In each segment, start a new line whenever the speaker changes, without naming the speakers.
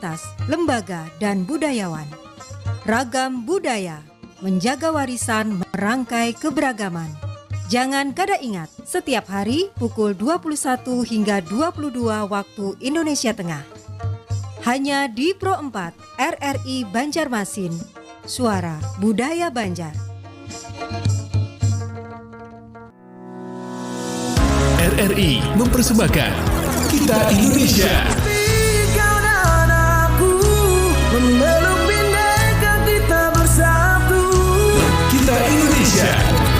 komunitas, lembaga, dan budayawan. Ragam budaya, menjaga warisan merangkai keberagaman. Jangan kada ingat, setiap hari pukul 21 hingga 22 waktu Indonesia Tengah. Hanya di Pro 4 RRI Banjarmasin, Suara Budaya Banjar.
RRI mempersembahkan Kita Indonesia.
Kau dan aku memeluk bhinneka kita bersatu.
Kita Indonesia.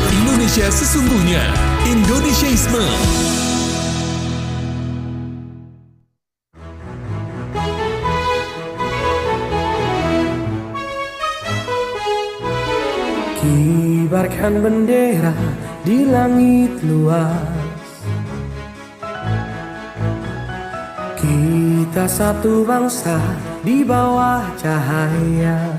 Indonesia sesungguhnya. Indonesiaisme.
Kibarkan bendera di langit luas. Kita satu bangsa di bawah cahaya.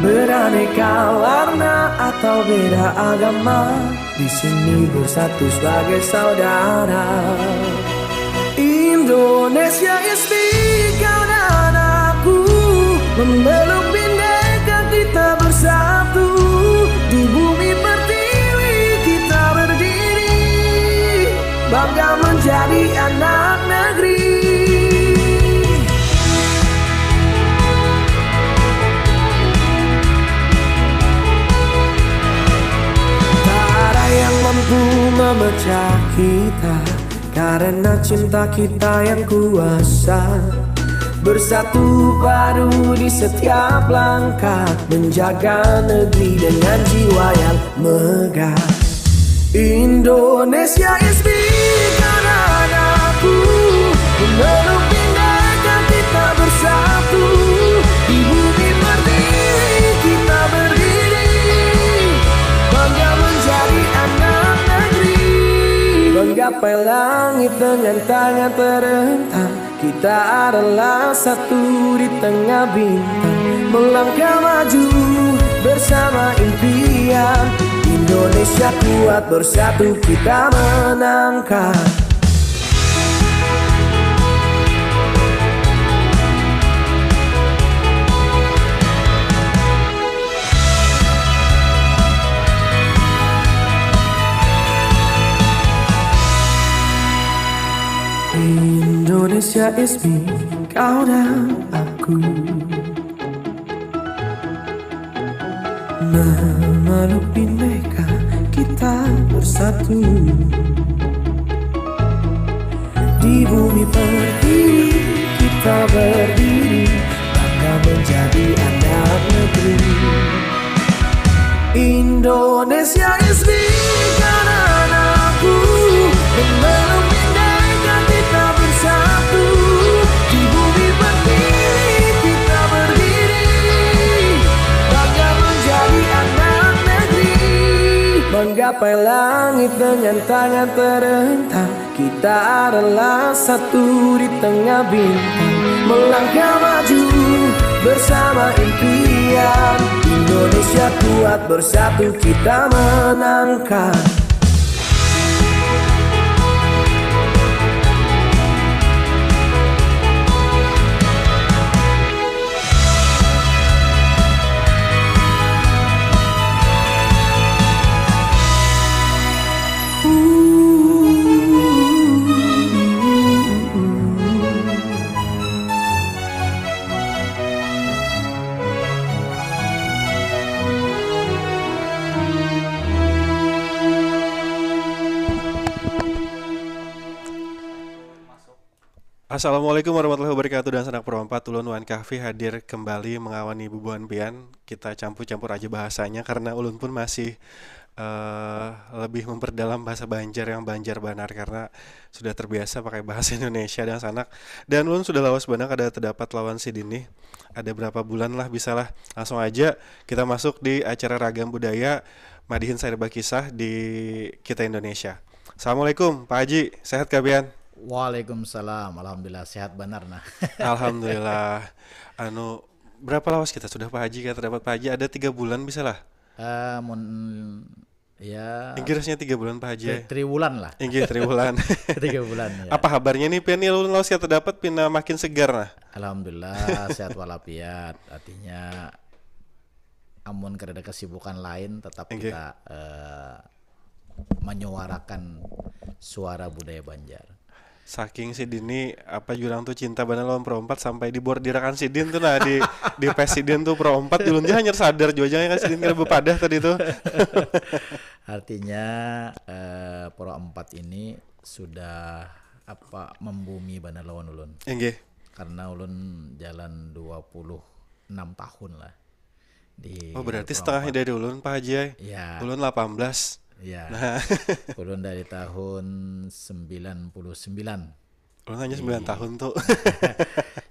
Beraneka warna atau beda agama, di sini bersatu sebagai saudara. Indonesia is big, kau dan aku memeluk bhinneka kita bersatu. Di bumi pertiwi kita berdiri, bangga menjadi anak negeri. Tak ada yang mampu memecah kita, karena cinta kita yang kuasa. Bersatu padu di setiap langkah, menjaga negeri dengan jiwa yang megah. Indonesia is big, kau dan aku memeluk bhinneka kita bersatu. Di bumi pertiwi kita berdiri, bangga menjadi anak negeri. Menggapai langit dengan tangan terentang, kita adalah satu di tengah bintang. Melangkah maju bersama impian. Indonesia kuat, bersatu kita menangkan. Indonesia is me, kau dan aku. Memeluk bhinneka kita bersatu. Di bumi pertiwi kita berdiri, bangga menjadi anak negeri. Indonesia is big, kau dan aku memeluk bhinneka kita bersatu. Di bumi pertiwi kita berdiri, bangga menjadi anak negeri. Menggapai langit dengan tangan terentang, kita adalah satu di tengah bintang. Melangkah maju bersama impian. Indonesia kuat, bersatu kita menangkan.
Assalamualaikum warahmatullahi wabarakatuh, dan sanak perompat Tulun Wan Kahfi hadir kembali mengawani bubuan pian. Kita campur-campur aja bahasanya karena ulun pun masih lebih memperdalam bahasa Banjar yang Banjar Banar karena sudah terbiasa pakai bahasa Indonesia dan sanak. Dan ulun sudah lawas banyak ada terdapat lawan si Dini. Ada berapa bulan lah bisalah. Langsung aja kita masuk di acara Ragam Budaya Madihin Serba Kisah di Kita Indonesia. Assalamualaikum Pak Haji, sehat kabian?
Waalaikumsalam, alhamdulillah sehat benar nah.
Alhamdulillah. Berapa lawas kita sudah Pak Haji? Kata dapat Pak Haji ada 3 bulan bisa lah.
Mun Ya
Inggrisnya 3 bulan Pak Haji.
triwulan lah.
Inggih triwulan.
3 bulan ya.
Apa kabarnya nih pian ulun laos kita dapat pina makin segar nah.
Alhamdulillah sehat walafiat. Artinya amun kada ada kesibukan lain tetap
Oke.
kita menyuarakan suara budaya Banjar.
Saking Sidin apa jurang tuh cinta bana lawan Pro 4 sampai dibordirakan Sidin tuh nah di Presiden tuh Pro 4 ulun dia hanya sadar jualnya kan Sidin kira bepadah tadi tuh.
Artinya Pro 4 ini sudah membumi bana lawan ulun.
Inggih.
Karena ulun jalan 26 tahun lah di
Oh berarti
Pro
setengahnya
4.
dari ulun Pak Haji.
Ya.
Ulun 18.
Ya.
Nah,
Ulun dari tahun 99.
ulun hanya 9 tahun tuh.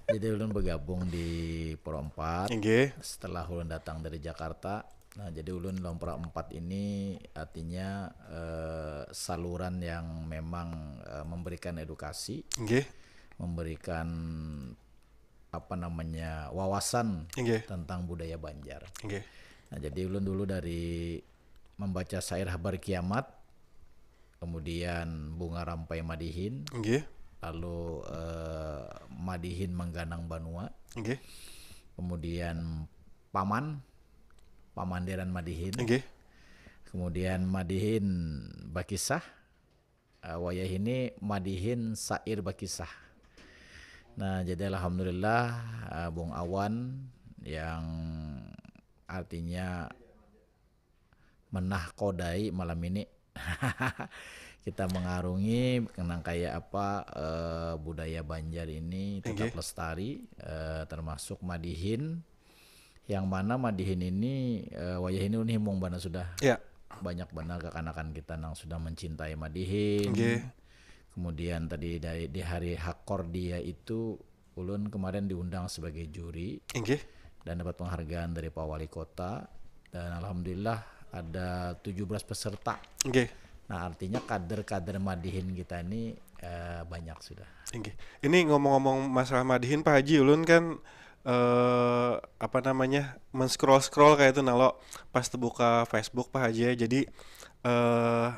Jadi ulun bergabung di Pro 4
Inggih.
setelah ulun datang dari Jakarta. Nah, jadi ulun dalam Pro 4 ini artinya saluran yang memang memberikan edukasi,
Inggih.
memberikan wawasan
Inggih.
tentang budaya Banjar.
Inggih.
Nah, jadi ulun dulu dari membaca syair Habar Kiamat, kemudian Bunga Rampai Madihin,
Inggih.
lalu Madihin Mengganang Banua,
Inggih.
kemudian Pamanderan Madihin,
Inggih.
kemudian Madihin Bakisah, wayah ini Madihin Sair Bakisah. Nah, jadi alhamdulillah Bung Awan yang artinya menahkodai malam ini kita mengarungi kenang kayak apa budaya Banjar ini tetap lestari, termasuk Madihin, yang mana Madihin ini wayah ini unhimung bana sudah
Ya.
banyak benar kekanakan kita nang sudah mencintai Madihin. Kemudian tadi di hari Hakordia itu ulun kemarin diundang sebagai juri
Inggih.
dan dapat penghargaan dari Pak Wali Kota, dan alhamdulillah ada 17 peserta.
Inggih.
Nah, artinya kader-kader Madihin kita ini banyak sudah.
Inggih. Ini ngomong-ngomong masalah Madihin Pak Haji, ulun kan men-scroll kayak itu nalo pas terbuka Facebook Pak Haji. Jadi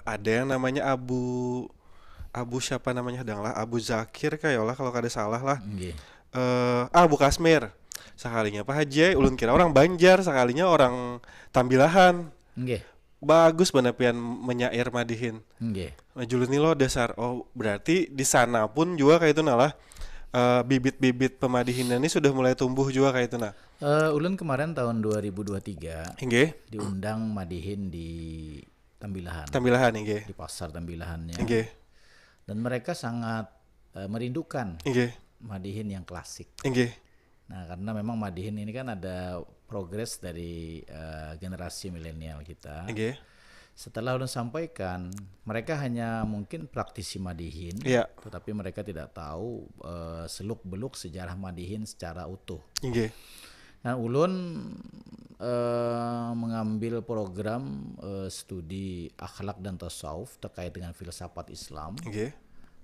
ada yang namanya Abu siapa namanya sedang lah, Abu Zakir kayak lah kalau kada salah lah.
Nggih.
Abu Kasmir. Sekalinya Pak Haji, ulun kira orang Banjar, sekalinya orang Tambilahan.
Nggih.
Bagus bener pian menyair Madihin.
Nggih.
Julun ini lo dasar. Oh berarti di sana pun juga kayak itu nalah bibit-bibit pemadihin ini sudah mulai tumbuh juga kayak itu nah.
Ulun kemarin tahun 2023
Inggih.
diundang Madihin di Tambilahan.
Tambilahan inggih.
Di pasar Tambilahannya.
Inggih.
Dan mereka sangat merindukan
Inggih.
Madihin yang klasik.
Inggih.
Nah, karena memang Madihin ini kan ada progres dari generasi milenial kita.
Inggih.
Setelah ulun sampaikan, mereka hanya mungkin praktisi Madihin,
Iya.
tetapi mereka tidak tahu seluk-beluk sejarah Madihin secara utuh.
Inggih.
Nah, ulun mengambil program studi akhlak dan tasawuf terkait dengan filsafat Islam.
Inggih.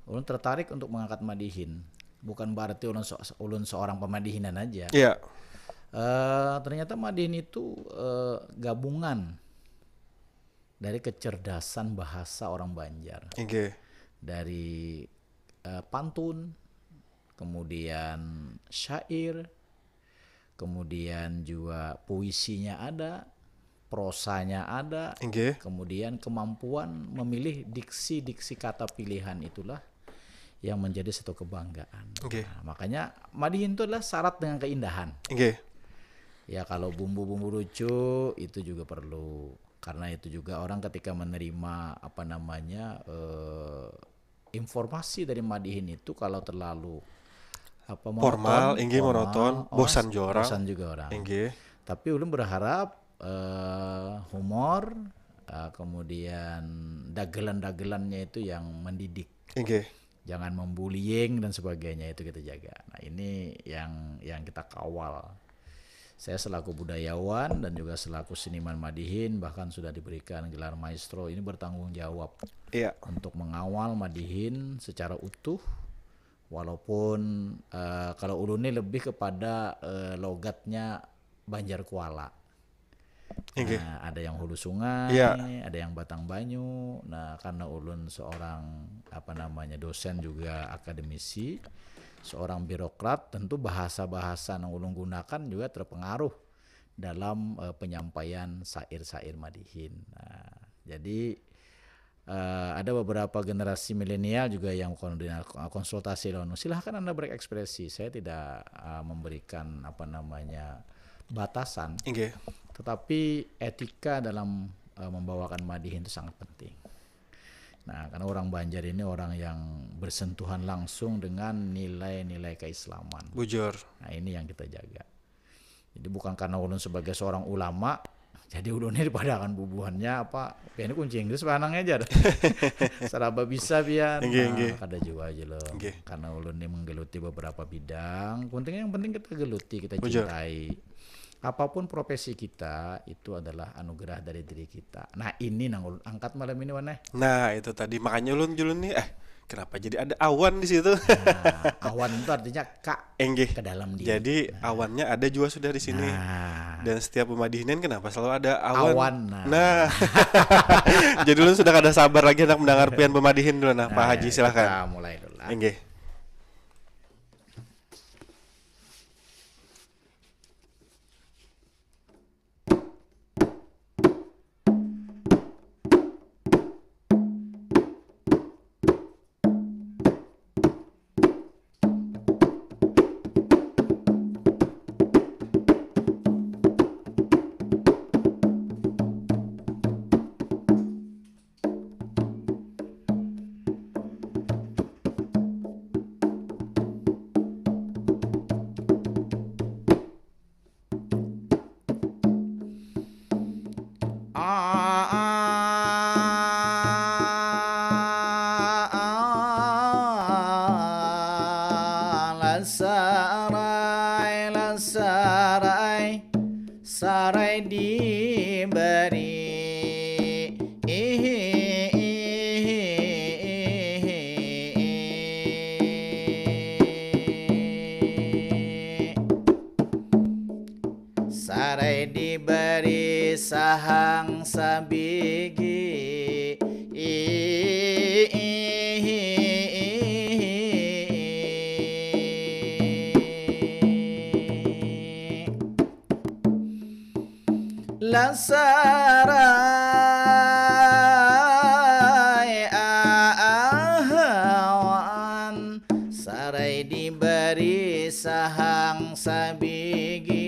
Ulun tertarik untuk mengangkat Madihin. Bukan berarti ulun seorang pemadihinan aja.
Iya.
Ternyata Madihin itu gabungan dari kecerdasan bahasa orang Banjar,
Inggih.
dari pantun, kemudian syair, kemudian juga puisinya ada, prosanya ada,
Inggih.
kemudian kemampuan memilih diksi-diksi kata pilihan itulah yang menjadi satu kebanggaan.
Oke.
Nah, makanya Madihin itu adalah syarat dengan keindahan.
Inggih.
Ya kalau bumbu-bumbu lucu itu juga perlu, karena itu juga orang ketika menerima informasi dari Madihin itu kalau terlalu
Formal, inggih monoton, bosan juga orang.
Bosan juga orang.
Inggih.
Tapi ulun berharap humor, kemudian dagelan-dagelannya itu yang mendidik.
Inggih.
Jangan membullying dan sebagainya, itu kita jaga. Nah, ini yang kita kawal. Saya selaku budayawan dan juga selaku seniman Madihin bahkan sudah diberikan gelar maestro, ini bertanggung jawab
Iya.
untuk mengawal Madihin secara utuh. Walaupun kalau ulun ini lebih kepada logatnya Banjar Kuala.
Oke.
Nah, ada yang hulu sungai,
Iya.
ada yang batang banyu. Nah, karena ulun seorang dosen juga akademisi, seorang birokrat, tentu bahasa-bahasa yang ulun gunakan juga terpengaruh dalam penyampaian syair-syair Madihin. Nah, jadi ada beberapa generasi milenial juga yang konsultasi dengan silahkan Anda berekspresi. Saya tidak memberikan batasan,
Oke.
tetapi etika dalam membawakan Madihin itu sangat penting. Nah, karena orang Banjar ini orang yang bersentuhan langsung dengan nilai-nilai keislaman.
Bujur.
Nah, ini yang kita jaga. Jadi bukan karena ulun sebagai seorang ulama, jadi ulun ini padahal bubuhannya pian kunci Inggris panangnya aja. Seraba bisa pian.
Nggih.
Kada jiwa aja loh.
Nggih.
Karena ulun ini menggeluti beberapa bidang. Yang penting kita geluti, kita
Bujur.
cintai. Apapun profesi kita itu adalah anugerah dari diri kita. Nah, ini nang ulun angkat malam ini Wan.
Nah, itu tadi makanya ulun nih kenapa jadi ada awan di situ?
Nah, awan itu artinya
Enggih.
ke dalam dia.
Jadi awannya ada juga sudah di sini.
Nah,
Dan setiap pemadihinan kenapa selalu ada awan?
awan.
Nah. Jadi ulun sudah kada sabar lagi hendak mendengar pian pemadihin dulu. Nah, Pak Haji silakan.
Kita mulai dulu lah.
Enggih.
Sarai diberi sarai diberi sahang sabigi Lasarai ahawan sarai diberi sahang sabigi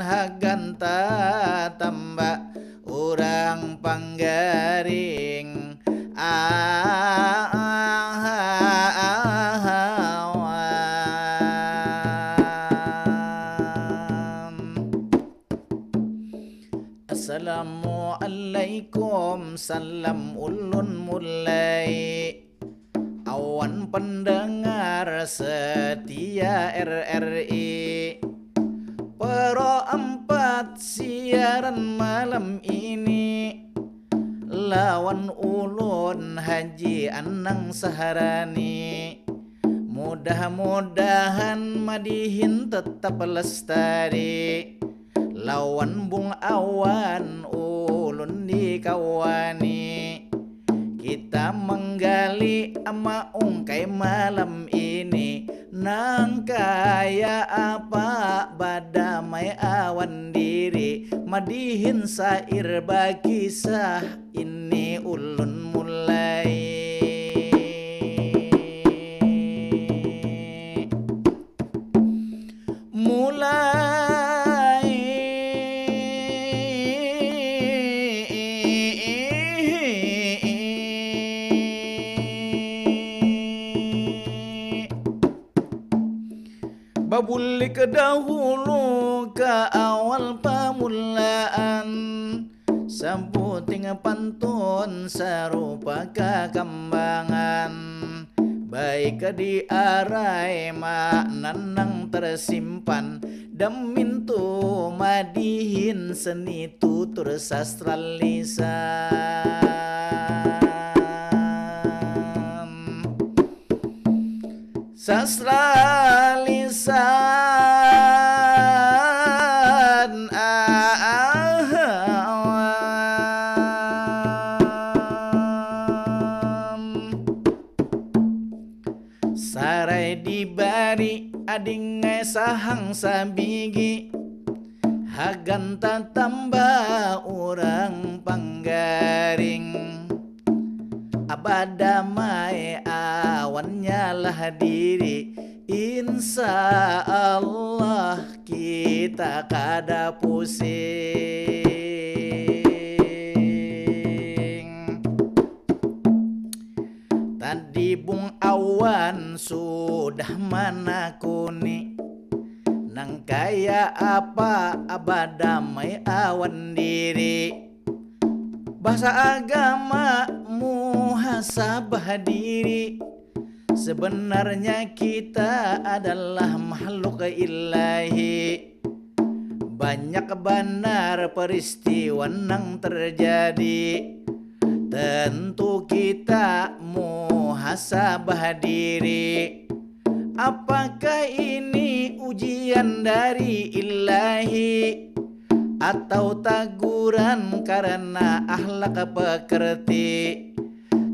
Haganta tambah urang panggaring Assalamualaikum salam ulun mulai awan pendengar setia RRI Pro 4 siaran malam ini lawan ulun Haji Anang Saharani. Mudah-mudahan Madihin tetap lestari lawan bung awan ulun dikawani. Kita menggali ama ungkai malam ini nang kaya apa badamai awan diri Madihin sair bakisah ini ulun mulai Babuli ke dahulu ke awal pamulaan Sambuting pantun serupa kekambangan Baik ke diarai makna nang tersimpan Damintu madihin seni tutur sastra lisan. Sastra lisan sarai dibari adingai sahang sabigi haganta tambah orang panggaring abada mae awan nyalah diri insya Allah kita kada pusing. Tadi bung awan sudah menakuni nang kaya apa abada mai awan diri. Bahasa agama muhasabah diri. Sebenarnya kita adalah makhluk ilahi. Banyak benar peristiwa yang terjadi. Tentu kita muhasabah diri. Apakah ini ujian dari ilahi atau teguran karena akhlak pekerti?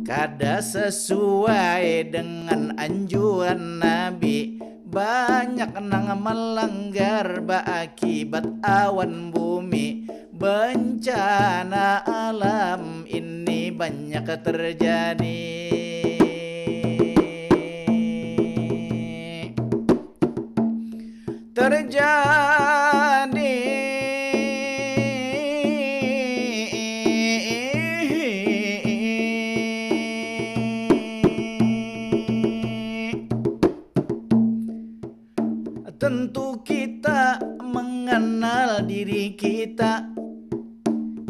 Kada sesuai dengan anjuran Nabi. Banyak nang melanggar baakibat awan bumi. Bencana alam ini banyak terjadi. Tentu kita mengenal diri kita.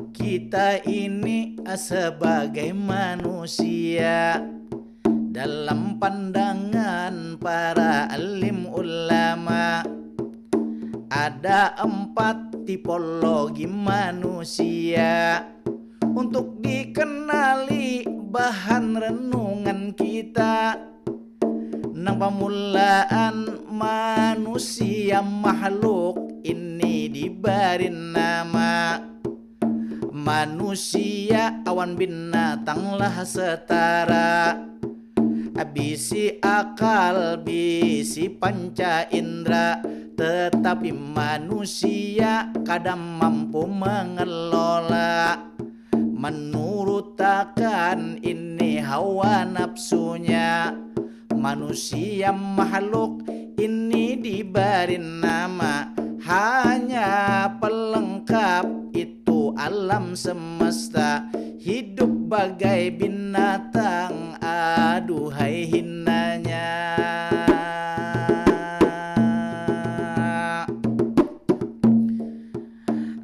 Kita ini sebagai manusia. Dalam pandangan para alim ulama ada 4 tipologi manusia. Untuk dikenali bahan renungan kita. Nang pamulaan manusia makhluk ini diberi nama. Manusia awan binatang lah setara. Bisi akal, bisi panca indera. Tetapi manusia kadang mampu mengelola. Menurut akan ini hawa nafsunya. Manusia makhluk ini diberi nama. Hanya pelengkap itu alam semesta. Hidup bagai binatang, aduhai hinanya.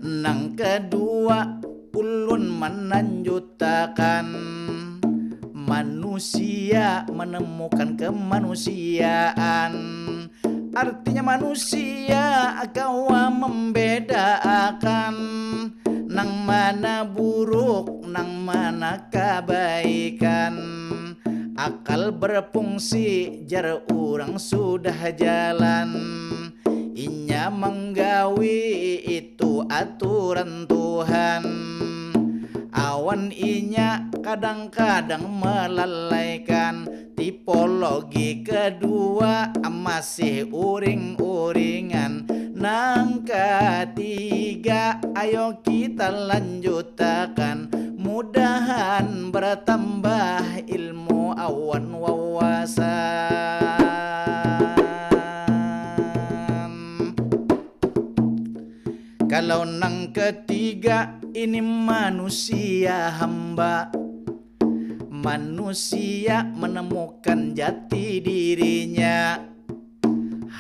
Nang kedua ulun menanjutakan manusia menemukan kemanusiaan. Artinya manusia kawa membedakan nang mana buruk, nang mana kebaikan. Akal berfungsi jar urang sudah jalan. Inya menggawi itu aturan Tuhan. Awan inya kadang-kadang melalaikan. Tipologi kedua masih uring-uringan. Nang ketiga ayo kita lanjutakan. Mudahan bertambah ilmu awan wawasan. Kalau nang ketiga ini manusia hamba. Manusia menemukan jati dirinya.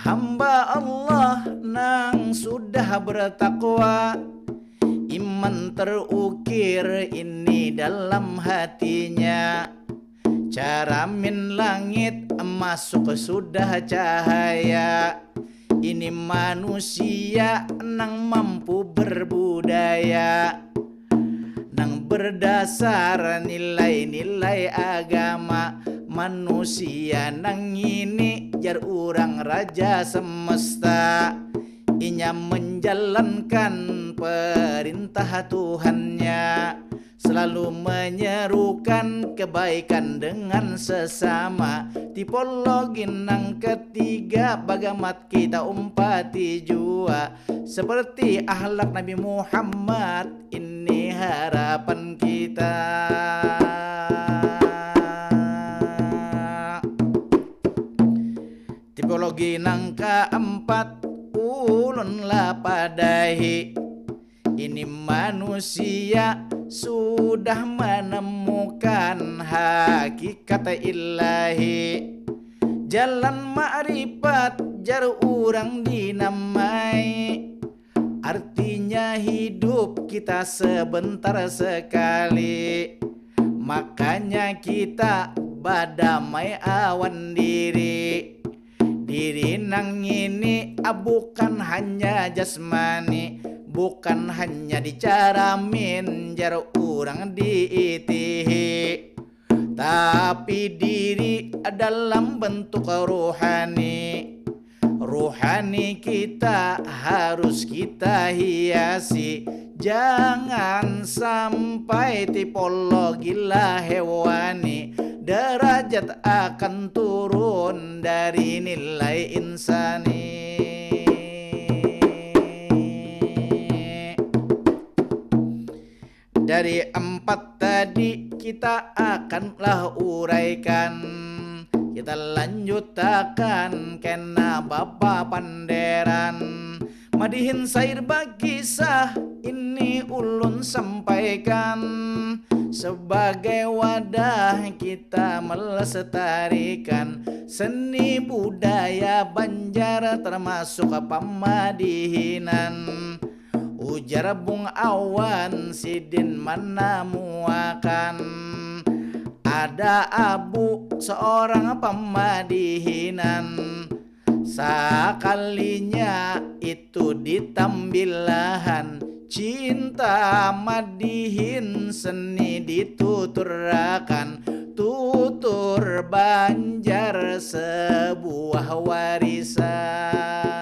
Hamba Allah nang sudah bertakwa. Iman terukir ini dalam hatinya. Cara min langit masuk sudah cahaya. Ini manusia nang mampu berbudaya, nang berdasar nilai-nilai agama. Manusia nang ini jar urang raja semesta, inya menjalankan perintah Tuhannya, selalu menyerukan kebaikan dengan sesama. Tipologi nang ketiga bagamat kita umpati jua, seperti akhlak Nabi Muhammad, ini harapan kita. Tipologi nang keempat ulun lapadahi, ini manusia sudah menemukan hakikat ilahi, jalan ma'rifat jar urang dinamai. Artinya hidup kita sebentar sekali, makanya kita badamai awan diri. Diri nang ini bukan hanya jasmani, bukan hanya dicaramin jar urang diitihi, tapi diri dalam bentuk rohani. Rohani kita harus kita hiasi, jangan sampai tipologi lah hewani, derajat akan turun dari nilai insani. Dari empat tadi kita akanlah uraikan, kita lanjutakan kena Bapak Panderan. Madihin sair bakisah ini ulun sampaikan, sebagai wadah kita melestarikan seni budaya Banjar termasuk pamadihinan. Ujar Bung Awan Sidin mana muakan, ada abu seorang pamadihinan, sakalinya itu ditambilahan, cinta madihin seni dituturakan. Tutur Banjar sebuah warisan.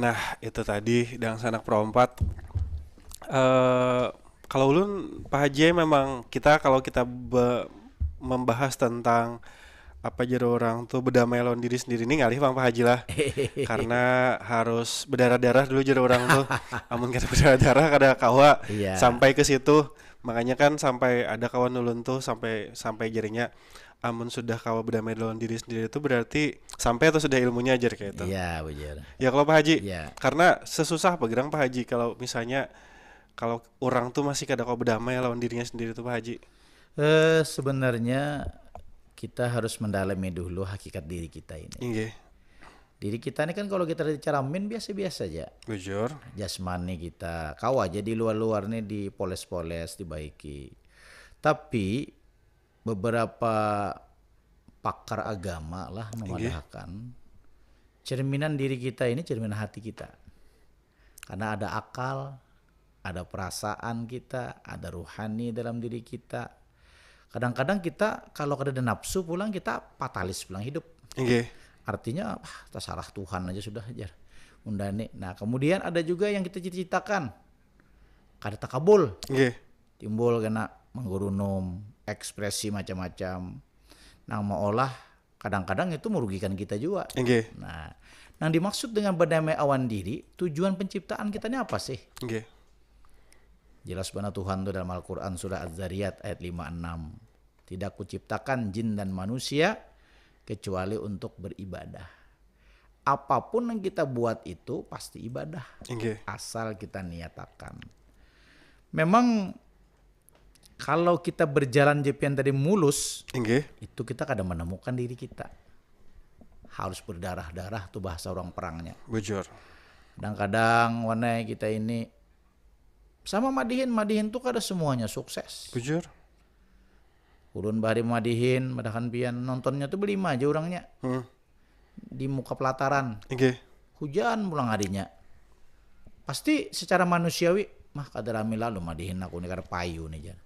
Nah, itu tadi Dang Sanak Perompat. Kalau ulun Pak Haji memang kalau kita membahas tentang apa jadi orang tuh berdamai lawan diri sendiri ini ngalih Bang Pak Haji lah. Karena harus berdarah-darah dulu jadi orang tuh. Amun kita berdarah-darah kada kawa sampai ke situ. Makanya kan sampai ada kawan ulun tuh sampai jadinya amun sudah kawa berdamai lawan diri sendiri itu berarti sampai atau sudah ilmunya aja kayak itu.
Iya, benar.
Ya kalau Pak Haji,
Ya.
karena sesusah apa gerang Pak Haji kalau misalnya kalau orang tuh masih kada kawa berdamai lawan dirinya sendiri tuh Pak Haji.
Sebenarnya kita harus mendalami dulu hakikat diri kita ini.
Inggih.
Diri kita ini kan kalau kita dicaramin biasa-biasa aja.
Bujur.
Jasmani kita kau aja di luar-luar nih dipoles-poles, dibaiki. Tapi beberapa pakar agama lah memadahakan cerminan diri kita ini cerminan hati kita. Karena ada akal, ada perasaan kita, ada ruhani dalam diri kita. Kadang-kadang kita kalau ada nafsu pulang kita fatalis pulang hidup.
Inggih.
Artinya terserah Tuhan aja sudah aja. Undane. Nah, kemudian ada juga yang kita cita-citakan. Kada takabul.
Inggih.
Timbul kena menggurunum, ekspresi macam-macam. Nang maolah kadang-kadang itu merugikan kita juga.
Inggih.
Nah, yang dimaksud dengan berdamai awan diri, tujuan penciptaan kita ini apa sih?
Inggih.
Jelas benar Tuhan itu dalam Al-Quran surah Az-Zariyat ayat 5-6. Tidak kuciptakan jin dan manusia kecuali untuk beribadah. Apapun yang kita buat itu pasti ibadah.
Inggih.
Asal kita niatakan. Memang kalau kita berjalan jepian tadi mulus,
Inggih.
itu kita kadang menemukan diri kita. Harus berdarah-darah tuh bahasa orang perangnya.
Bujur.
Kadang-kadang warna kita ini sama madihin tuh kada semuanya sukses.
Bujur.
Ulun bari madihin madahan pian nontonnya tuh berlima aja orangnya. Di muka pelataran.
Oke.
Hujan pulang harinya. Pasti secara manusiawi mah kada rame lalu madihin aku nih karena payu nih jar.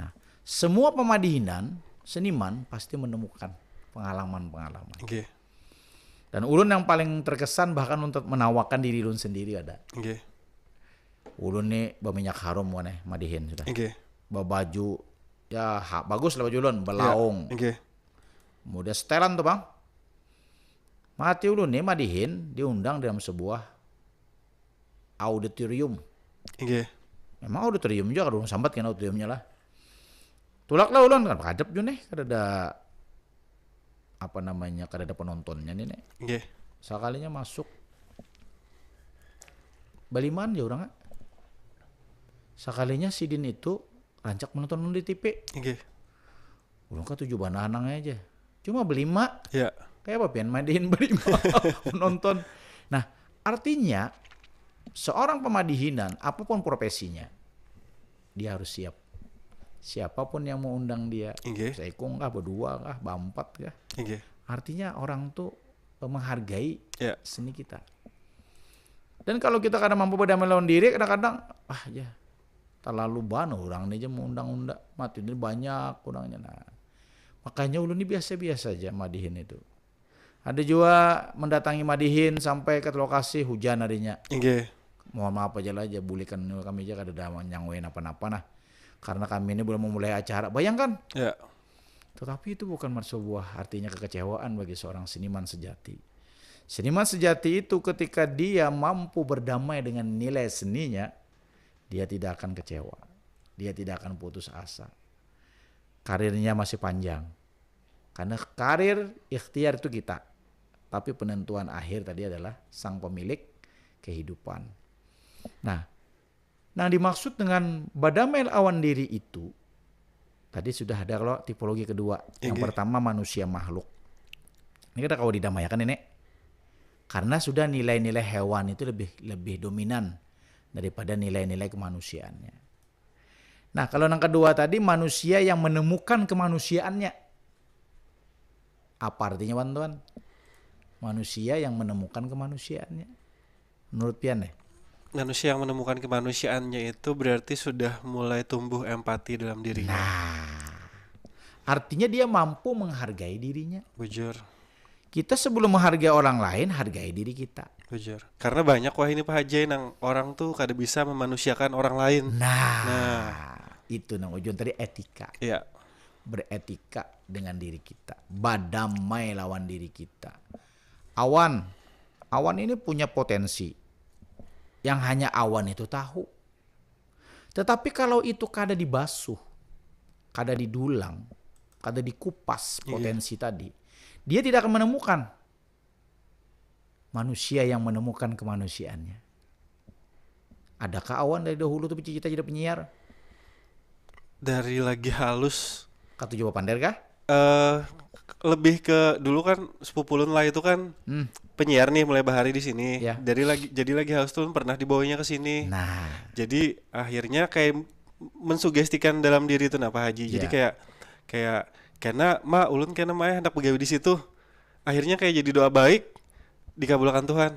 Nah, semua pemadihinan seniman pasti menemukan pengalaman-pengalaman.
Oke.
Dan ulun yang paling terkesan bahkan untuk menawarkan diri ulun sendiri ada.
Oke.
Ulun nih berminyak harum nih madihin sudah.
Oke.
Baju ya bagus lah baju ulun, belaung.
Oke.
Kemudian setelan tuh bang. Mati ulun nih madihin diundang dalam sebuah auditorium.
Oke.
Memang auditorium juga kalau sambat kan auditoriumnya lah. Tulak lah ulun kan kadep juga nih kada ada apa namanya kada ada penontonnya nih.
Oke.
Sekalinya masuk baliman ya orangnya. Sekalinya sidin itu rancak menonton di TV.
Oke.
Ulun kan 7 bananang aja. Cuma berlima.
Ya.
Kayak apa pian madihin berlima menonton. Nah, artinya seorang pemadihinan apapun profesinya dia harus siap. Siapapun yang mau undang dia, seikung kah, berdua kah, berempat kah. Artinya orang tuh menghargai seni kita. Dan kalau kita kadang mampu berdamai lawan diri, kadang-kadang ya terlalu banyak orang ini aja mau undang-undang, mati ini banyak orangnya. Nah, makanya ulun ini biasa-biasa aja madihin itu. Ada juga mendatangi madihin sampai ke lokasi hujan harinya. Mohon maaf aja lah aja, bulikan kami aja kada ada nyangwain apa-apa nah. Karena kami ini belum memulai acara. Bayangkan.
Ya.
Tetapi itu bukan sebuah artinya kekecewaan bagi seorang seniman sejati. Seniman sejati itu ketika dia mampu berdamai dengan nilai seninya, dia tidak akan kecewa. Dia tidak akan putus asa. Karirnya masih panjang. Karena karir ikhtiar itu kita. Tapi penentuan akhir tadi adalah sang pemilik kehidupan. Nah, dimaksud dengan berdamai lawan diri itu, tadi sudah ada kalau tipologi kedua. Yang pertama manusia makhluk. Ini kita kalau didamaikan ini, karena sudah nilai-nilai hewan itu lebih dominan daripada nilai-nilai kemanusiaannya. Nah, kalau yang kedua tadi manusia yang menemukan kemanusiaannya. Apa artinya teman-teman? Manusia yang menemukan kemanusiaannya. Menurut pian nih?
Manusia yang menemukan kemanusiaannya itu berarti sudah mulai tumbuh empati dalam dirinya.
Nah, artinya dia mampu menghargai dirinya.
Bujur.
Kita sebelum menghargai orang lain, hargai diri kita.
Bujur. Karena banyak wah ini Pak Haji nang orang tuh kada bisa memanusiakan orang lain.
Nah. Itu nang ujung tadi etika.
Iya.
Beretika dengan diri kita. Berdamai lawan diri kita. Awan ini punya potensi. Yang hanya awan itu tahu. Tetapi kalau itu kada dibasuh, kada didulang, kada dikupas potensi tadi, dia tidak akan menemukan manusia yang menemukan kemanusiaannya. Adakah awan dari dahulu itu cita-cita penyiar?
Dari lagi halus.
Kata coba pandai kah?
Lebih ke dulu kan sepupulun lah itu kan penyiar nih mulai bahari di sini.
Ya.
Jadi lagi halus tuh pernah dibawanya ke sini.
Nah,
jadi akhirnya kayak mensugestikan dalam diri itu Pak Haji. Jadi kayak karena ulun karena hendak begawi di situ. Akhirnya kayak jadi doa baik dikabulkan Tuhan.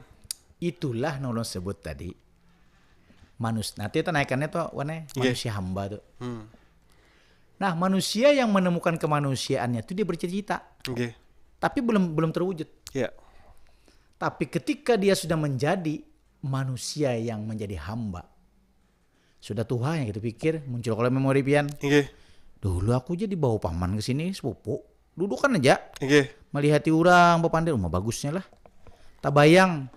Itulah nolong sebut tadi. Nanti itu naikannya tuh manusia hamba tuh. Nah, manusia yang menemukan kemanusiaannya itu dia bercita-cita. Tapi belum terwujud. Tapi ketika dia sudah menjadi manusia yang menjadi hamba, sudah Tuhan yang kita pikir muncul kalau memori pian. Dulu aku jadi bawa paman ke sini sepupu, duduk kan aja. Melihati orang bapandai rumah bagusnya lah. Tak bayang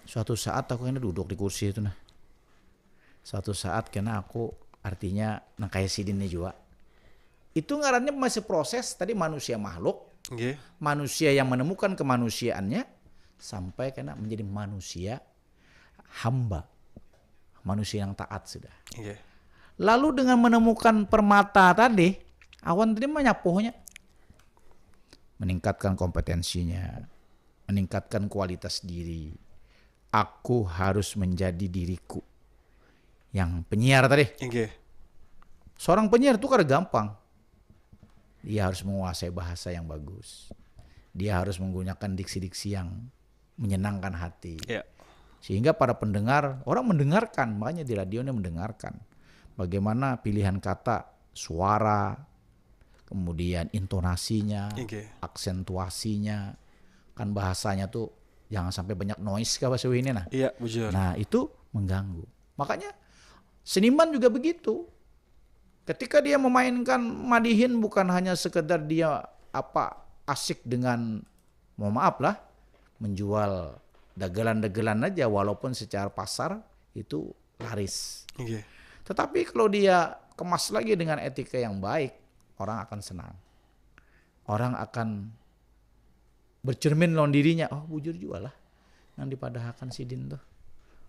suatu saat aku kena duduk di kursi itu nah. Suatu saat kena aku artinya nang kayak sidinnya juga. Itu ngarannya masih proses tadi manusia makhluk. Manusia yang menemukan kemanusiaannya sampai kena menjadi manusia hamba. Manusia yang taat sudah. Lalu dengan menemukan permata tadi, awan tadi menyapuhnya. Meningkatkan kompetensinya. Meningkatkan kualitas diri. Aku harus menjadi diriku. Yang penyiar tadi. Seorang penyiar itu kada gampang. dia harus menguasai bahasa yang bagus. Dia harus menggunakan diksi-diksi yang menyenangkan hati.
Ya.
Sehingga para pendengar, orang mendengarkan, makanya di radio ini mendengarkan. Bagaimana pilihan kata, suara, kemudian intonasinya, aksentuasinya. Kan bahasanya tuh jangan sampai banyak noise bahasa ini nah.
Iya, bujur.
Nah, itu mengganggu. Makanya seniman juga begitu. Ketika dia memainkan Madihin bukan hanya sekedar dia asik dengan, mohon maaf lah, menjual dagelan-dagelan aja walaupun secara pasar itu laris. Tetapi kalau dia kemas lagi dengan etika yang baik, orang akan senang. Orang akan bercermin lawan dirinya, oh bujur juga lah yang dipadahkan Sidin tuh.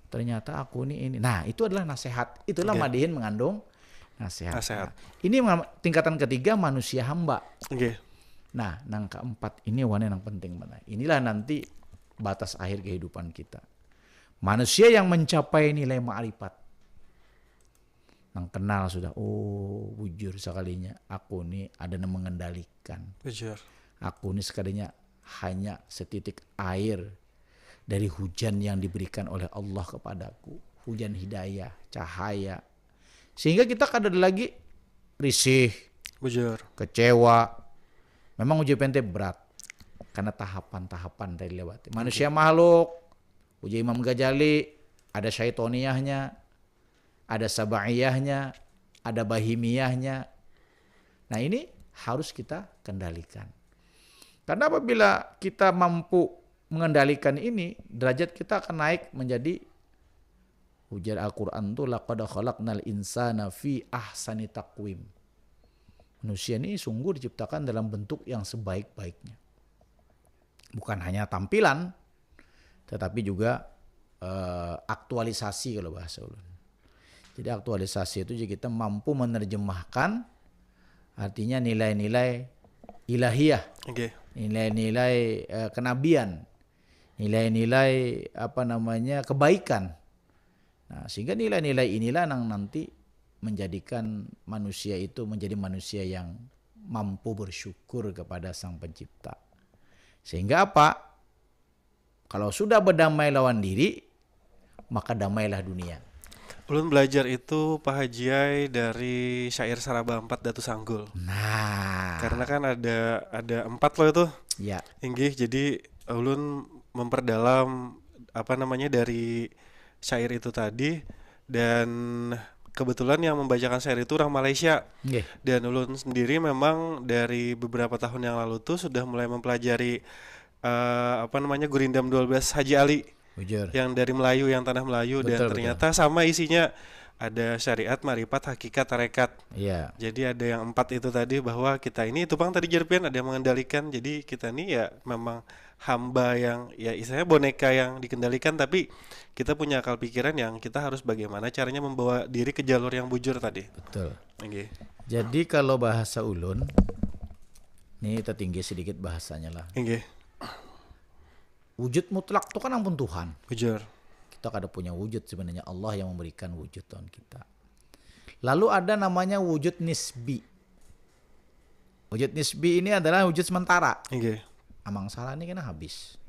Ternyata aku ini. Nah, itu adalah nasihat. Itulah Madihin mengandung nasihat. Nah, ini tingkatan ketiga manusia hamba. Nah, yang keempat ini yang penting mana. Inilah nanti batas akhir kehidupan kita. Manusia yang mencapai nilai ma'rifat. Yang kenal sudah, oh bujur sekalinya aku ini ada yang mengendalikan. Bujur. Aku ini sekalinya hanya setitik air dari hujan yang diberikan oleh Allah kepadaku. Hujan hidayah, cahaya. Sehingga kita kadang lagi risih, bujur, kecewa. Memang uji pente berat karena tahapan-tahapan dari lewati. Manusia makhluk, uji Imam Ghazali, ada syaitoniyahnya, ada sabaiyahnya, ada bahimiyahnya. Nah, ini harus kita kendalikan. Karena apabila kita mampu mengendalikan ini, derajat kita akan naik menjadi, ujar Al-Quran itu, laqad khalaqnal insana fi ahsani taqwim. Manusia ini sungguh diciptakan dalam bentuk yang sebaik-baiknya. Bukan hanya tampilan, tetapi juga aktualisasi kalau bahasa ulun. Jadi aktualisasi itu kita mampu menerjemahkan artinya nilai-nilai ilahiyah, nilai-nilai kenabian, nilai-nilai kebaikan. Nah, sehingga nilai-nilai inilah yang nanti menjadikan manusia itu menjadi manusia yang mampu bersyukur kepada Sang Pencipta. Sehingga apa? Kalau sudah berdamai lawan diri, maka damailah dunia.
Ulun belajar itu Pak Hajiai dari syair Saraba 4 Datu Sanggul.
Nah,
karena kan ada 4 loh itu.
Ya.
Inggih, jadi ulun memperdalam dari syair itu tadi, dan kebetulan yang membacakan syair itu orang Malaysia. Dan ulun sendiri memang dari beberapa tahun yang lalu tuh sudah mulai mempelajari Gurindam 12 Haji Ali.
Bujur.
Yang dari Melayu, yang tanah Melayu. Betul, dan ternyata sama isinya, ada syariat, marifat, hakikat, tarekat.
Iya.
Jadi ada yang 4 itu tadi, bahwa kita ini itu Bang tadi Jerpian ada yang mengendalikan. Jadi kita ini ya memang hamba yang ya istilahnya boneka yang dikendalikan, tapi kita punya akal pikiran yang kita harus bagaimana caranya membawa diri ke jalur yang bujur tadi.
Betul.
Okay.
Jadi kalau bahasa ulun, ini tertinggi sedikit bahasanya lah.
Okay.
Wujud mutlak itu kan ampun Tuhan.
Bujur.
Kita kada punya wujud, sebenarnya Allah yang memberikan wujud Tuhan kita. Lalu ada namanya wujud nisbi. Wujud nisbi ini adalah wujud sementara.
Okay.
Amang salah ini kan habis.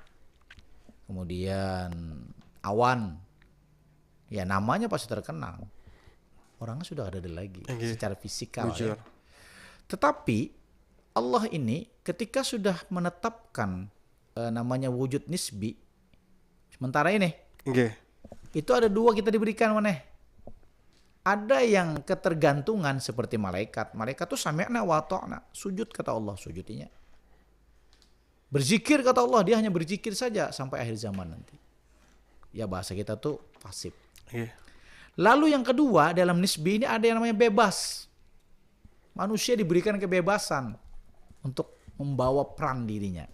Kemudian awan, ya namanya pasti terkenal. Orangnya sudah ada lagi secara fisikal. Ya. Tetapi Allah ini ketika sudah menetapkan namanya wujud nisbi sementara ini, itu ada 2 kita diberikan maneh. Ada yang ketergantungan seperti malaikat. Malaikat tuh sami'na wa ta'na, sujud kata Allah, sujudnya. Berzikir kata Allah, dia hanya berzikir saja sampai akhir zaman nanti. Ya bahasa kita tuh pasif. Lalu yang kedua dalam nisbi ini ada yang namanya bebas. Manusia diberikan kebebasan untuk membawa peran dirinya.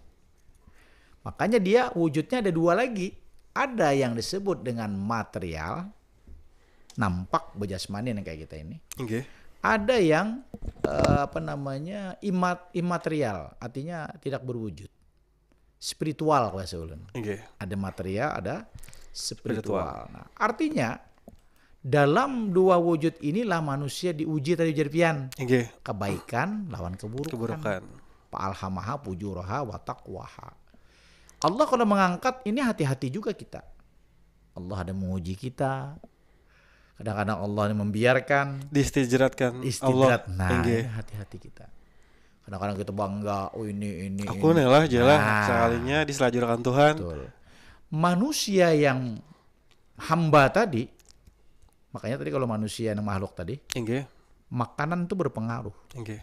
Makanya dia wujudnya ada 2 lagi. Ada yang disebut dengan material, nampak berjasmani yang kayak kita ini. Ada yang imaterial, artinya tidak berwujud. Spiritual bahasa ulun. Ada material, ada spiritual. Nah, artinya Dalam dua wujud inilah manusia diuji tadi ujar pian.
Nggih.
Kebaikan lawan keburukan.
Keburukan.
Fa'alhamaha fujuraha wa taqwaha. Allah kalau mengangkat ini hati-hati juga kita. Allah ada menguji kita. Kadang-kadang Allah membiarkan.
Diistijratkan
Istidrat.
Allah.
Nah,
Nggih.
ini hati-hati kita. Kadang-kadang kita bangga, oh ini.
Aku
ini.
lah jalan
Nah,
sekalinya diselajurkan Tuhan.
betul. Manusia yang hamba tadi, makanya tadi kalau manusia yang makhluk tadi,
Nggih.
makanan itu berpengaruh.
Nggih.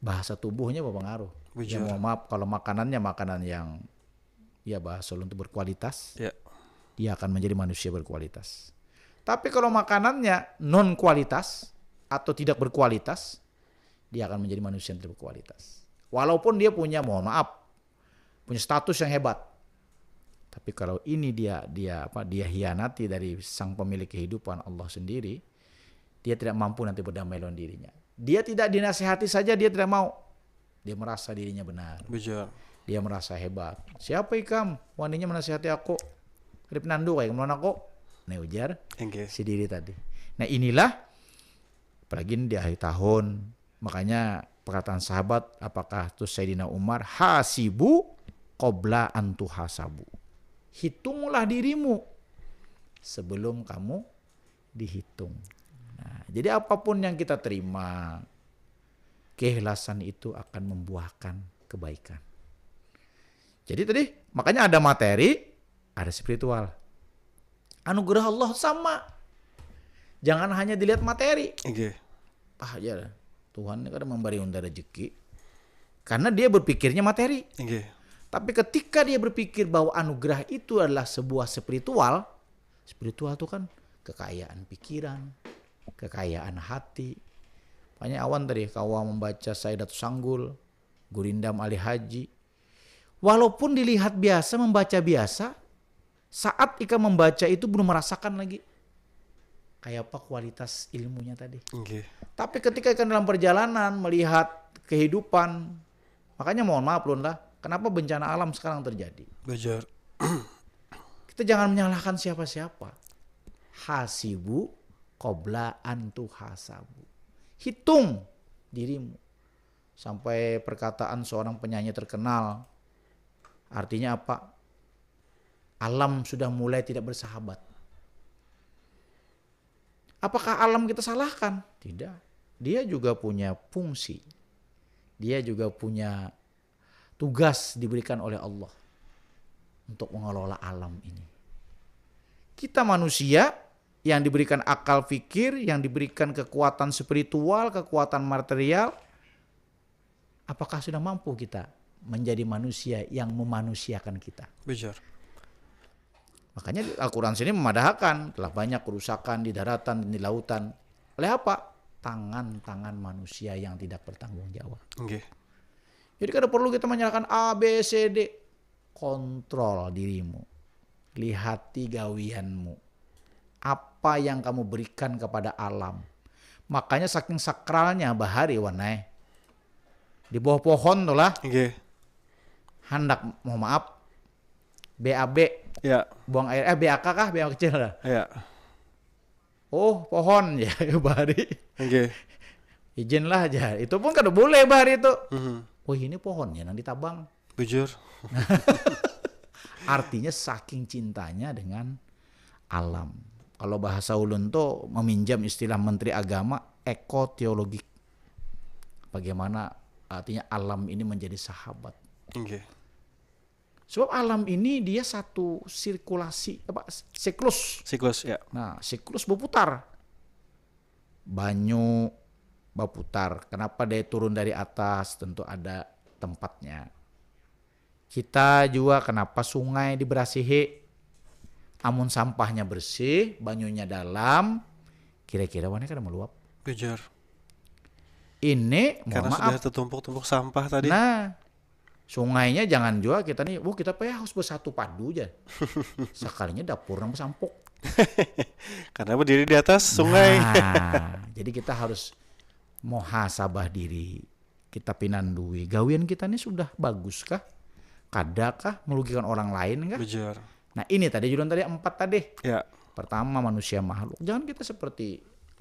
Bahasa tubuhnya berpengaruh. Ya,
Bujur.
mohon maaf kalau makanannya makanan yang ya bahasa lu untuk berkualitas,
Ya.
dia akan menjadi manusia berkualitas. Tapi kalau makanannya non kualitas atau tidak berkualitas, dia akan menjadi manusia yang tidak berkualitas. Walaupun dia punya, mohon maaf, punya status yang hebat. Tapi kalau ini dia hianati dari sang pemilik kehidupan Allah sendiri, dia tidak mampu nanti berdamai dengan dirinya. Dia tidak dinasihati saja dia tidak mau. Dia merasa dirinya benar.
Bujur.
Dia merasa hebat. Siapa ikam? Waninya menasihati aku. Rip nandu kayak kemana aku? Nah ujar
Nggih.
si diri tadi. Nah inilah apalagi ini di akhir tahun. Makanya perkataan sahabat apakah itu Sayyidina Umar, hasibu qabla antu hasabu. Hitunglah dirimu sebelum kamu dihitung. Nah, jadi apapun yang kita terima, keikhlasan itu akan membuahkan kebaikan. Jadi tadi makanya ada materi, ada spiritual. Anugerah Allah sama. Jangan hanya dilihat materi.
Nggih.
Ya Tuhan ini kadang memberi unda rezeki karena dia berpikirnya materi.
Nggih.
Tapi ketika dia berpikir bahwa anugerah itu adalah sebuah spiritual itu kan kekayaan pikiran, kekayaan hati. Banyak awan tadi kawa membaca Sayyidatus Sanggul, Gurindam Ali Haji. Walaupun dilihat biasa, membaca biasa, saat Ika membaca itu belum merasakan lagi kayak apa kualitas ilmunya tadi.
Nggih.
Tapi ketika Ika dalam perjalanan melihat kehidupan, makanya mohon maaf Lun lah, kenapa bencana alam sekarang terjadi?
Bujur.
Kita jangan menyalahkan siapa-siapa. Hasibu qabla antu hasabu. Hitung dirimu. Sampai perkataan seorang penyanyi terkenal. Artinya apa? Alam sudah mulai tidak bersahabat. Apakah alam kita salahkan? Tidak. Dia juga punya fungsi. Dia juga punya tugas diberikan oleh Allah untuk mengelola alam ini. Kita manusia yang diberikan akal fikir, yang diberikan kekuatan spiritual, kekuatan material, apakah sudah mampu kita menjadi manusia yang memanusiakan kita?
Bujur.
Makanya Al-Quran sini memadahkan telah banyak kerusakan di daratan dan di lautan. Oleh apa? Tangan-tangan manusia yang tidak bertanggung jawab.
Nggih.
Jadi kada perlu kita menyalahkan A, B, C, D. Kontrol dirimu. Lihati gawianmu. Apa yang kamu berikan kepada alam. Makanya saking sakralnya bahari warnai. Di bawah pohon tuh lah.
Nggih.
Hendak, mohon maaf. BAB.
Ya.
Buang air. BAK kah? BAK kecil lah.
Ya.
Oh pohon ya bahari.
Nggih.
Izin lah aja. Itu pun kada boleh bahari itu.
Mhm.
Oh ini pohonnya nanti tabang.
Bujur.
Artinya saking cintanya dengan alam. Kalau bahasa ulun tuh meminjam istilah Menteri Agama ekoteologik. Bagaimana artinya alam ini menjadi sahabat.
Nggih.
Sebab alam ini dia satu sirkulasi, siklus.
Siklus ya.
Nah, siklus berputar. Banyu berputar. Kenapa dia turun dari atas? Tentu ada tempatnya. Kita juga kenapa sungai diberasihi? Amun sampahnya bersih, banyunya dalam, kira-kira wanita kada meluap.
Bujur.
Ini,
Karena
mohon maaf.
sudah tertumpuk-tumpuk sampah tadi.
Nah, sungainya jangan juga kita nih, kita harus bersatu padu aja. Sekalinya dapur nama sampok.
Karena berdiri di atas sungai.
Nah, jadi kita harus muhasabah diri. Kita pinandui. Gawian kita ini sudah bagus kah? Kadakah merugikan orang lain kah?
Bujur.
Nah ini tadi juruan tadi 4 tadi.
Ya.
Pertama manusia makhluk. Jangan kita seperti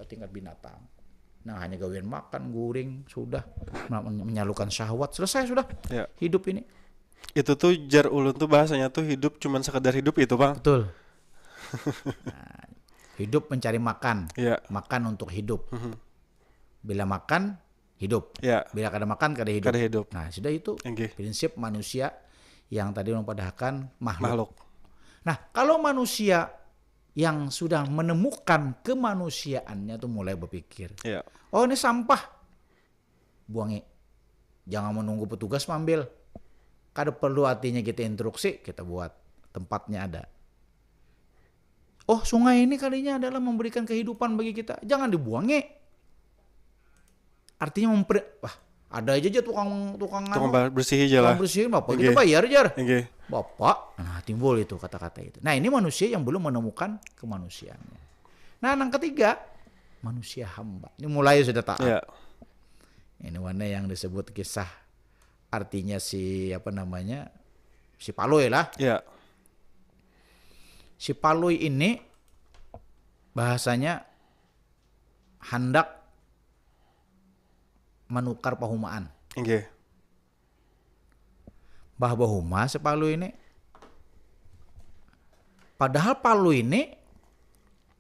tingkat binatang. Nah hanya gawean makan, guring, sudah menyalurkan syahwat, selesai sudah
Ya.
hidup ini.
Itu tuh jar ulun tuh bahasanya tuh hidup cuman sekedar hidup itu, Bang.
Betul. Nah, hidup mencari makan,
Iya.
makan untuk hidup. Bila makan hidup,
Ya.
bila kada makan kada hidup.
Kada hidup.
Nah sudah itu
Nggih.
prinsip manusia yang tadi orang padahkan makhluk.
Makhluk.
Nah kalau manusia yang sudah menemukan kemanusiaannya tuh mulai berpikir,
Ya.
oh ini sampah, buangi. Jangan menunggu petugas mengambil. Kada perlu artinya kita instruksi, kita buat tempatnya ada. Oh sungai ini kalinya adalah memberikan kehidupan bagi kita, jangan dibuangi. Artinya wah ada aja tukang
Tukang
anu,
bersih aja lah.
tukang bersihin bapak
Nggih.
kita bayar jar.
Nggih.
Bapak, nah timbul itu kata-kata itu. Nah ini manusia yang belum menemukan kemanusiaannya. Nah yang ketiga, manusia hamba. Ini mulai sudah taat.
Ya.
Ini warna yang disebut kisah, artinya si Paloy lah.
Ya.
Si Paloy ini bahasanya hendak menukar pahumaan.
Nggih.
Bahwa si Paloy ini, padahal Paloy ini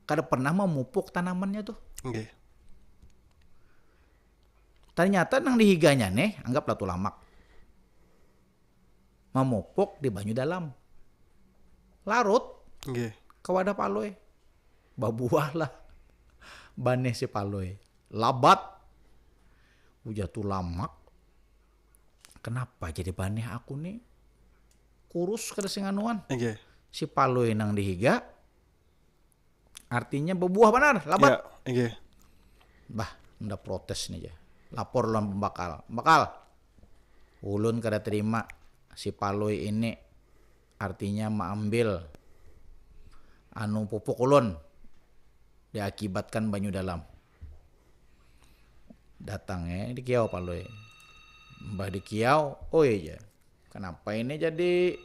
kada pernah memupuk tanamannya tuh.
Nggih.
Ternyata nang dihiganya nih, anggaplah tulamak. Memupuk di banyu dalam. Larut
Nggih.
ke wadah Paloy. Babuah lah. Baneh si Paloy. Labat. Uja tulamak. Kenapa jadi baneh aku nih? Kurus kada singanuan.
Nggih.
Si Paloy nang dihiga. Artinya berbuah benar, labat.
Ya. Nggih.
Bah, ndak protes nih ya. Lapor lawan pembakal. Bakal. Ulun kada terima si Paloy ini artinya mengambil pupuk ulun diakibatkan banyu dalam. Datangnya di kiau Paloy. Mbah di kiau, oh iya. Kenapa ini jadi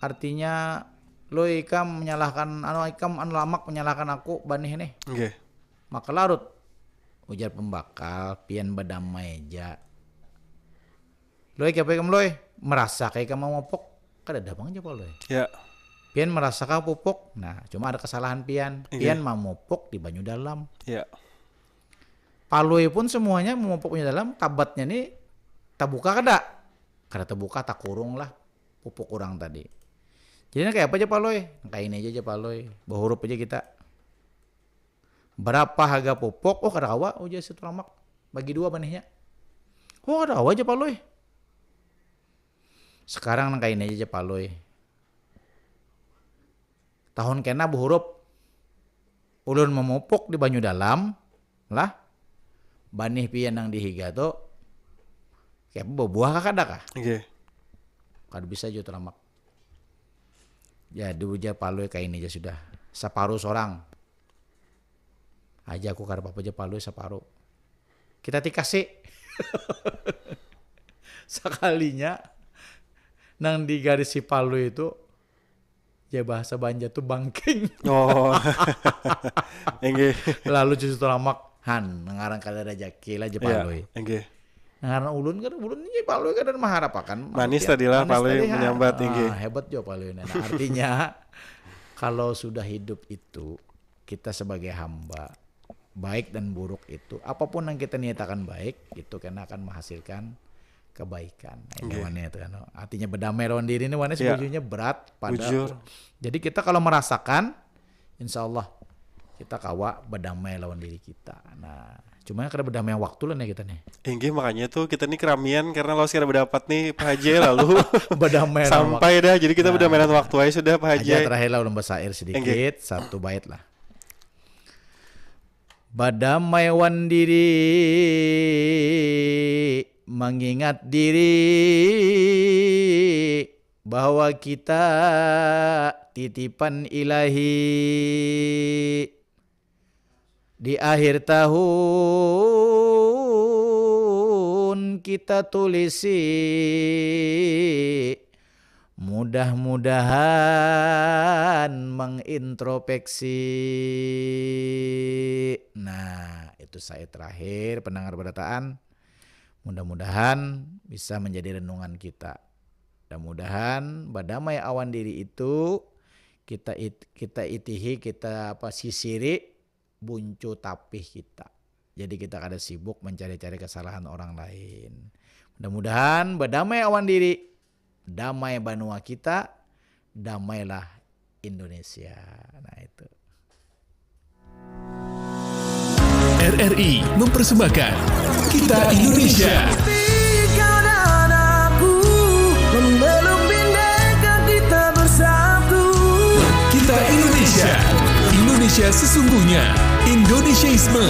artinya lo ikam menyalahkan ikam lamak menyalahkan aku banih nih.
Nggih.
Maka larut ujar pembakal pian badamai aja. Loy ikam loy merasa kayak kamu mau pupuk kada ada bang aja loy.
Ya.
Pian merasakan pupuk. Nah, cuma ada kesalahan pian. Pian mau pupuk di banyu dalam.
Ya.
Paloy pun semuanya memupuk banyu dalam, kabatnya nih terbuka kada. Kada terbuka tak kurung lah pupuk kurang tadi. Jadi kayak apa aja Paloy? Kayak ini aja Paloy. Berhuruf aja kita. Berapa harga pupuk? Oh kada kawa, ujar si tulamak. Bagi dua benihnya. Oh kada kawa aja Paloy. Sekarang kayak ini aja Paloy. Tahun kena berhuruf. Ulun memupuk di banyu dalam lah. Banih pian nang dihiga tuh. Kayak berbuah kada kah?
Nggih.
Kada bisa aja tulamak. Ya dulu aja Paloy kayak ini aja sudah. Separuh seorang. Aja aku kada apa-apa aja Paloy separuh. Kita dikasih. Sekalinya nang di garis si Paloy itu ya bahasa Banjar tuh bangking.
Oh. Nggih.
Lalu justru tulamak han ngarang kada rejeki lah aja Paloy.
Ya. Nggih.
Ngarang ulun ini Paloy kada maharapakan.
Manis tadilah Paloy menyambat nggih.
Hebat jo Paloy. Nah, artinya kalau sudah hidup itu kita sebagai hamba baik dan buruk itu apapun yang kita niatakan baik itu karena akan menghasilkan kebaikan. Ini warna itu kan. Artinya berdamai lawan diri ini warna sebujurnya berat pada.
Bujur.
Jadi kita kalau merasakan insya Allah kita kawa berdamai lawan diri kita. Nah, cuma kada berdamai waktu lah nih kita nih.
Nggih makanya tuh kita nih keramian karena lo sekarang berdapat nih Pak Haji lalu
Berdamai lawan
sampai dah jadi kita berdamai dengan waktu aja sudah Pak Haji.
aja terakhir lah udah bersair sedikit satu bait lah. Berdamai wan diri mengingat diri bahwa kita titipan ilahi di akhir tahun kita tulisi mudah-mudahan mengintrospeksi. Nah, itu saya terakhir pendengar berdataan. Mudah-mudahan bisa menjadi renungan kita. Mudah-mudahan badamai awan diri itu kita itihi, kita sisiri buncu tapih kita. Jadi kita kada sibuk mencari-cari kesalahan orang lain. Mudah-mudahan badamai awan diri, damai banua kita, damailah Indonesia. Nah itu.
RRI mempersembahkan Kita Indonesia.
Kau dan aku membelum bindeka kita bersatu.
Kita Indonesia. Indonesia sesungguhnya. Indonesiaisme.